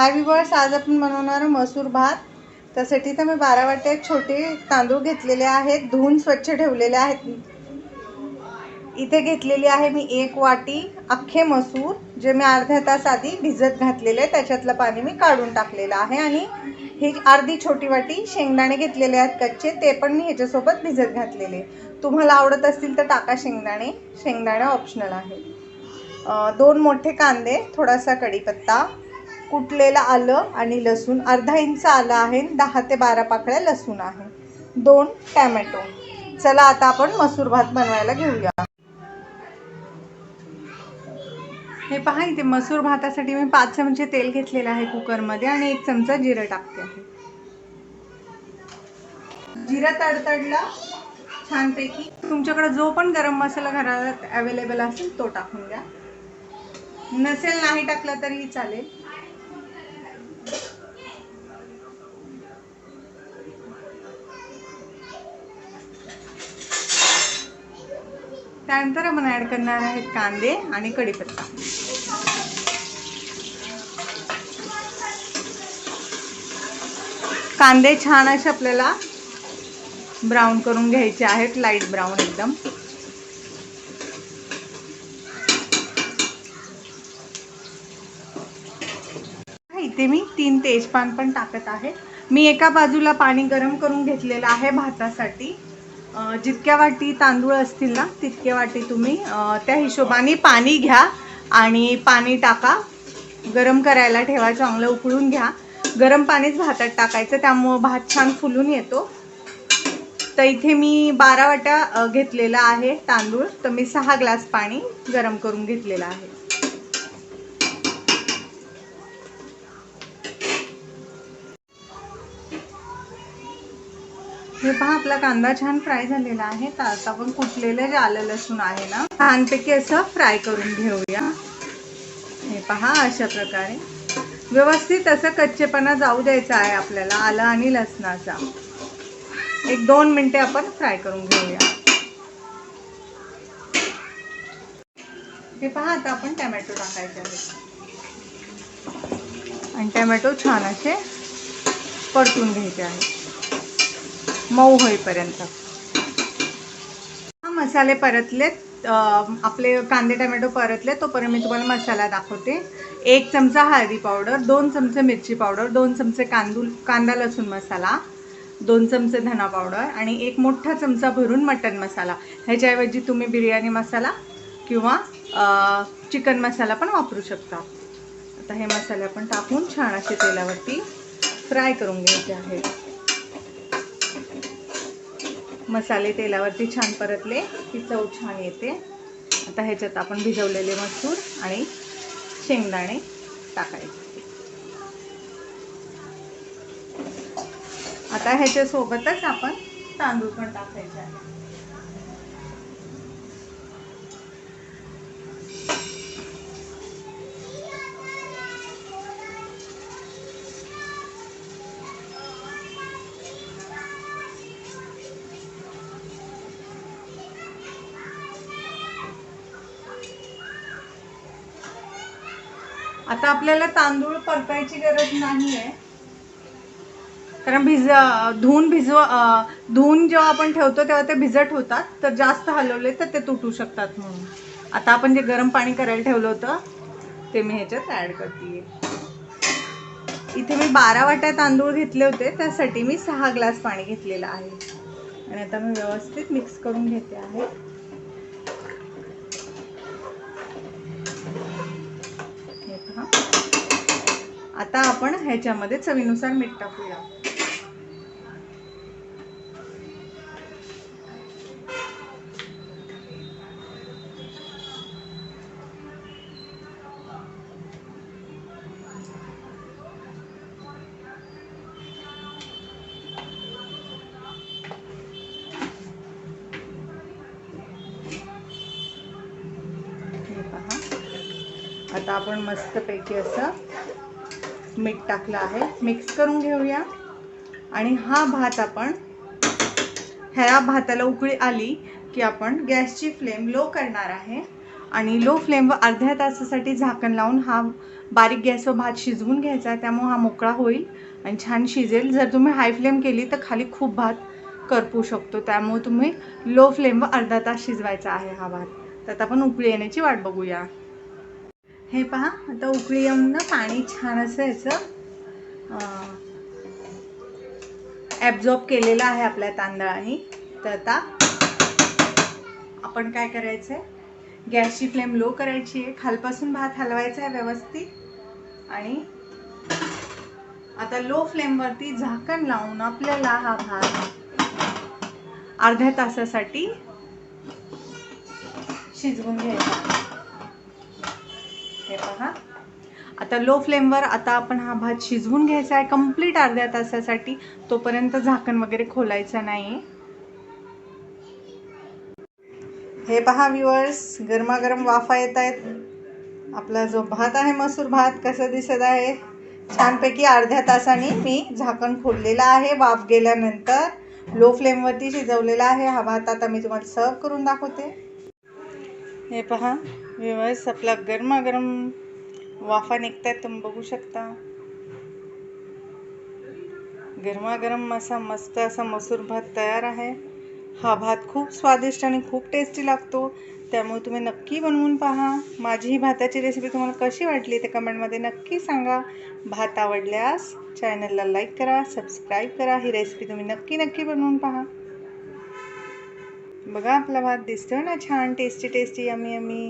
हाय viewers, आज आपण बनवणार मसूर भात। त्यासाठी तर मी 12 वाटे छोटे तांदूळ घेतलेले आहेत, धुवून स्वच्छ ठेवलेले आहेत। इथे घेतलेली आहे मी 1 वाटी अख्खे मसूर, जे मी अर्धा तास आधी भिजत घातलेले, त्याच्यातलं पाणी मी काढून टाकलेलं आहे। आणि ही अर्धी छोटी वाटी शेंगदाणे घेतलेले आहेत कच्चे, ते पण मी ह्याच्यासोबत भिजत घातलेले। तुम्हाला आवडत असतील तर टाका शेंगदाणे, शेंगदाणे ऑप्शनल आहे। 2 मोठे कांदे, थोडासा कढीपत्ता, कुटलेलं आलं आणि लसूण, अर्धा इंच आलं आहे, 10 ते 12 पाकळ्या लसूण आहे, 2 टोमॅटो। चला आता आपण मसूर भात बनवायला घेऊया। हे पहा, इथे मसूर भातासाठी मी 5 चमचे तेल घेतलेलं आहे कुकरमध्ये आणि 1 चमचा जिरं टाकते आहे। जिरं तडतडलं छानपैकी, तुमच्याकडे जो पण गरम मसाला घरात अवेलेबल असेल तो टाकून द्या, नसेल नाही टाकला तरीही चालेल। त्यानंतर आपण ॲड करणार आहेत कांदे आणि कढीपत्ता। कांदे छान असे आपल्याला ब्राऊन करून घ्यायचे आहेत, लाईट ब्राऊन एकदम। इथे मी 3 तेजपान पण टाकत आहे। मी एका बाजूला पाणी गरम करून घेतलेलं आहे भातासाठी। जितक्या वाटी तांदूळ असतील ना तितक्या वाटी तुम्ही त्या हिशोबाने पाणी घ्या आणि पाणी टाका, गरम करायला ठेवा, चांगलं उकळून घ्या। गरम पाणीच भातात टाकायचं, त्यामुळे भात छान फुलून येतो। तर इथे मी 12 वाट्या घेतलेला आहे तांदूळ, तर मी 6 ग्लास पाणी गरम करून घेतलेलं आहे। हे पहा, आपला कांदा छान फ्राय झालेला आहे। तर आता आपण कुटलेलं जे आलं लसूण आहे ना, छानपैकी असं फ्राय करून घेऊया। हे पहा, अशा प्रकारे व्यवस्थित असं कच्चेपणा जाऊ द्यायचा आहे आपल्याला आलं आणि लसणाचा। 1-2 मिनिटे आपण फ्राय करून घेऊया। हे पहा, आता आपण टोमॅटो टाकायचे आहेत आणि टोमॅटो छान असे परतून घ्यायचे आहेत, मऊ होईपर्यंत। मसाले परतलेत, आपले कांदे टोमॅटो परतले, तोपर्यंत मी तुम्हाला मसाला दाखवते। 1 चमचा हळदी पावडर, 2 चमचे मिरची पावडर, 2 चमचे कांदा लसूण मसाला, 2 चमचे धना पावडर आणि 1 मोठा चमचा भरून मटन मसाला। ह्याच्याऐवजी तुम्ही बिर्याणी मसाला किंवा चिकन मसाला पण वापरू शकता। आता हे मसाले आपण टाकून छान असे तेलावरती फ्राय करून घ्यायचे आहेत। मसाले तेलावरती छान परतले की चव छान येते। आता ह्याच्यात आपण भिजवलेले मसूर आणि शेंगदाणे टाकायचे। आता ह्याच्या सोबतच आपण तांदूळ पण टाकायचे आहे। आता आपल्याला तांदूळ परतायची गरज नाही आहे, कारण धुवून जेव्हा आपण ठेवतो तेव्हा ते भिजत होतात, तर जास्त हलवले तर ते तुटू शकतात म्हणून। आता आपण जे गरम पाणी करायला ठेवलं होतं ते मी ह्याच्यात ॲड करते। इथे मी 12 वाट्या तांदूळ घेतले होते, त्यासाठी मी 6 ग्लास पाणी घेतलेलं आहे। आणि आता मी व्यवस्थित मिक्स करून घेते आहे। हे पहा, आता आपण ह्याच्यामध्ये चवीनुसार मीठ टाकूया। हे पहा, आता आपण मस्तपैकी असं मीठ टाकलं आहे, मिक्स करून घेऊया। आणि हा भात आपण, ह्या भाताला उकळी आली की आपण गॅसची फ्लेम लो करणार आहे आणि लो फ्लेमवर अर्ध्या तासासाठी झाकण लावून हा बारीक गॅसवर भात शिजवून घ्यायचा, त्यामुळे हा मोकळा होईल आणि छान शिजेल. जर तुम्ही हाय फ्लेम केली तर खाली खूप भात करपू शकतो, त्यामुळे तुम्ही लो फ्लेमवर अर्धा तास शिजवायचा आहे हा भात. तर आता आपण उकळी येण्याची वाट बघूया. हे पहा, आता उकळी येऊन ना पाणी छान असं याचं ॲब्झॉर्ब केलेलं आहे आपल्या तांदळाने. तर आता आपण काय करायचं आहे, गॅसची फ्लेम लो करायची आहे, खालपासून भात हलवायचा आहे व्यवस्थित आणि आता लो फ्लेमवरती झाकण लावून आपल्याला हा भात अर्ध्या तासासाठी शिजवून घ्यायचा. हे पहा, आता लो फ्लेमवर आता आपण हा भात शिजवून घ्यायचा आहे कंप्लीट अर्ध्या तासासाठी. तोपर्यंत झाकण वगैरे खोलायचं नाही. हे पहा व्ह्यूअर्स, गरमागरम वाफा येत आहेत. आपला जो भात आहे मसूर भात कसा दिसत आहे, छानपैकी अर्ध्या तासाने मी झाकण खोललेलं आहे. वाफ गेल्यानंतर लो फ्लेमवरती शिजवलेला आहे हा भात. आता मी तुम्हाला सर्व करून दाखवते. हे पहा व्ह्यूअर्स, आपला गरमागरम वाफा निघतायत, तुम्ही बघू शकता. गरमागरम असा मस्त असा मसूर भात तयार आहे. हा भात खूप स्वादिष्ट आणि खूप टेस्टी लागतो, त्यामुळे तुम्ही नक्की बनवून पहा. माझी ही भाताची रेसिपी तुम्हाला कशी वाटली ते कमेंटमध्ये नक्की सांगा. भात आवडल्यास चॅनलला लाईक करा, सबस्क्राईब करा. ही रेसिपी तुम्ही नक्की बनवून पहा. बघा आपला भात दिसतोय ना छान टेस्टी यमी यमी.